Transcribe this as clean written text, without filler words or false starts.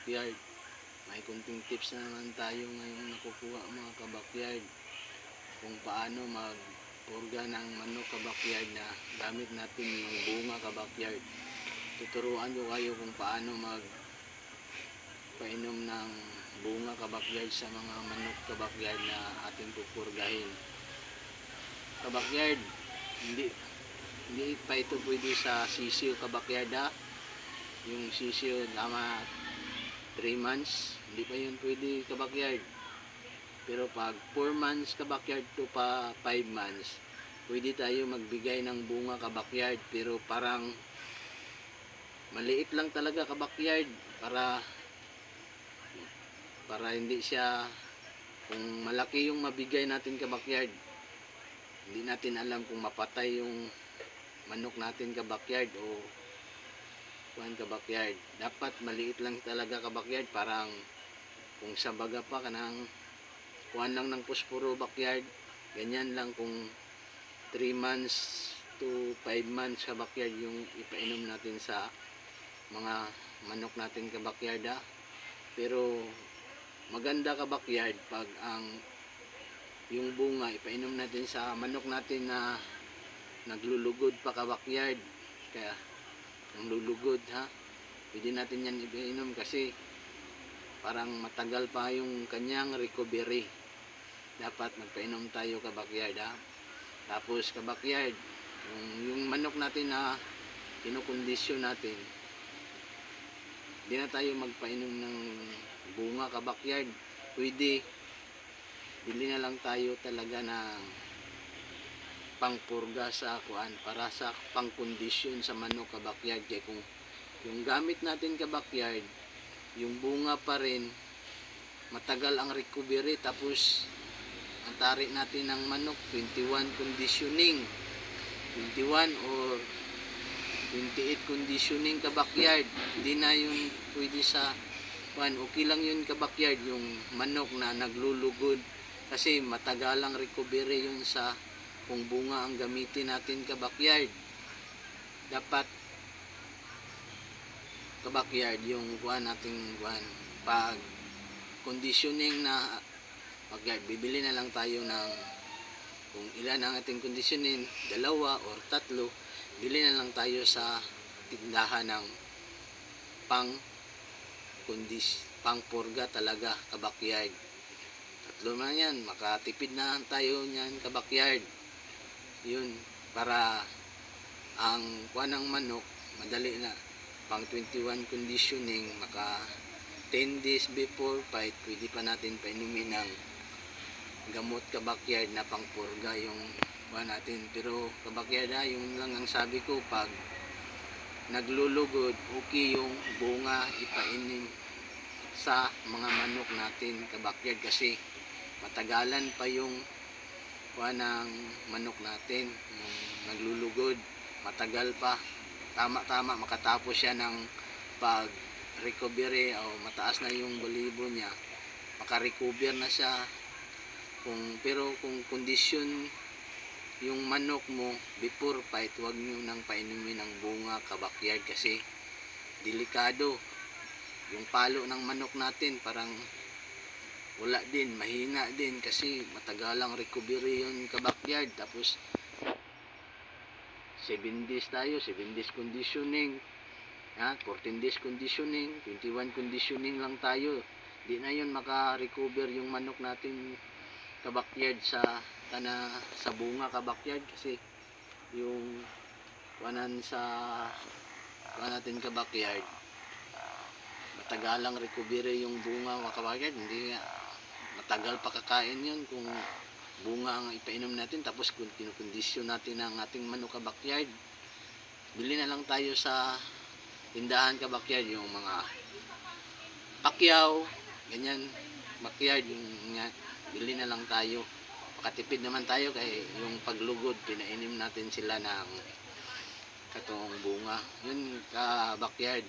kabakyard. May kunting tips na naman tayo ngayong nakukuha mga kabakyard, kung paano magpurga ng manok kabakyard na gamit natin yung bunga kabakyard. Tuturuan ko kayo kung paano magpainom ng bunga kabakyard sa mga manok kabakyard na ating pupurgahin. Kabakyard, hindi pa ito pwede sa sisiyo kabakyard ha. Yung sisiyo tama 3 months, hindi pa yun pwede kabakyard. Pero pag 4 months kabakyard to pa 5 months, pwede tayo magbigay ng bunga kabakyard. Pero parang maliit lang talaga kabakyard para hindi siya, kung malaki yung mabigay natin kabakyard, hindi natin alam kung mapatay yung manok natin kabakyard o kuhan kabakyard. Dapat maliit lang talaga kabakyard, parang kung sa baga pa kanang kuhan lang ng posporo bakyard, ganyan lang. Kung 3 months to 5 months kabakyard yung ipainom natin sa mga manok natin kabakyard ha. Pero maganda kabakyard pag yung bunga ipainom natin sa manok natin na naglulugod pa kabakyard. Kaya ang lulugod ha, pwede natin yan ipainom kasi parang matagal pa yung kanyang recovery. Dapat magpainom tayo kabakyard ha. Tapos kabakyard, yung manok natin na kinukondisyon natin, hindi na tayo magpainom ng bunga kabakyard. Pwede bili na lang tayo talaga ng pangpurga sa kuan, para sa pangkondisyon sa manok kabakyard. Kaya kung yung gamit natin kabakyard, yung bunga pa rin, matagal ang recovery. Tapos ang tarik natin ng manok 21 conditioning, 21 or 28 conditioning kabakyard, hindi na yun pwede sa kuan. Okay lang yun kabakyard, yung manok na naglulugod, kasi matagalang recovery yun sa kung bunga ang gamitin natin kabakyard. Dapat kabakyard yung kuan natin kuan, pag conditioning na kabakyard, bibili na lang tayo ng kung ilan ang ating conditioning, 2 or 3, bili na lang tayo sa tindahan ng pangpurga talaga kabakyard. 3 na yan, makatipid na tayo niyan kabakyard. Yun, para ang kuha ng manok madali na, pang 21 conditioning, maka 10 days before fight, pwede pa natin painumin ng gamot kabakyard na pangpurga yung kuha natin. Pero kabakyard ha, yung lang ang sabi ko, pag naglulugod, okay yung bunga ipainim sa mga manok natin kabakyard, kasi matagalan pa yung kuha ng manok natin. Yung naglulugod, matagal pa, tama makatapos siya ng pag recovery o mataas na yung balibo niya, makarecover na siya. Pero kung kondisyon yung manok mo before fight, huwag nyo nang painumin ng bunga kabakyard, kasi delikado. Yung palo ng manok natin parang wala din, mahina din, kasi matagalang recovery yun kabakyard. Tapos 7 days tayo, 7 days conditioning ha, 14 days conditioning, 21 conditioning lang tayo. Di na yun maka-recover yung manok natin kabakyard sa bunga kabakyard, kasi yung kuanan sa kuan natin kabakyard, matagalang recovery yung bunga mga kabakyard. Hindi matagal pa kakain yun kung bunga ang ipainom natin. Tapos kung kinukondisyon natin ang ating manok kabakyard, bili na lang tayo sa tindahan kabakyard, yung mga pakyaw, ganyan bakyard, yung bili na lang tayo, makatipid naman tayo. Kaya yung paglugod, pinainim natin sila ng katong bunga. Yun kabakyard.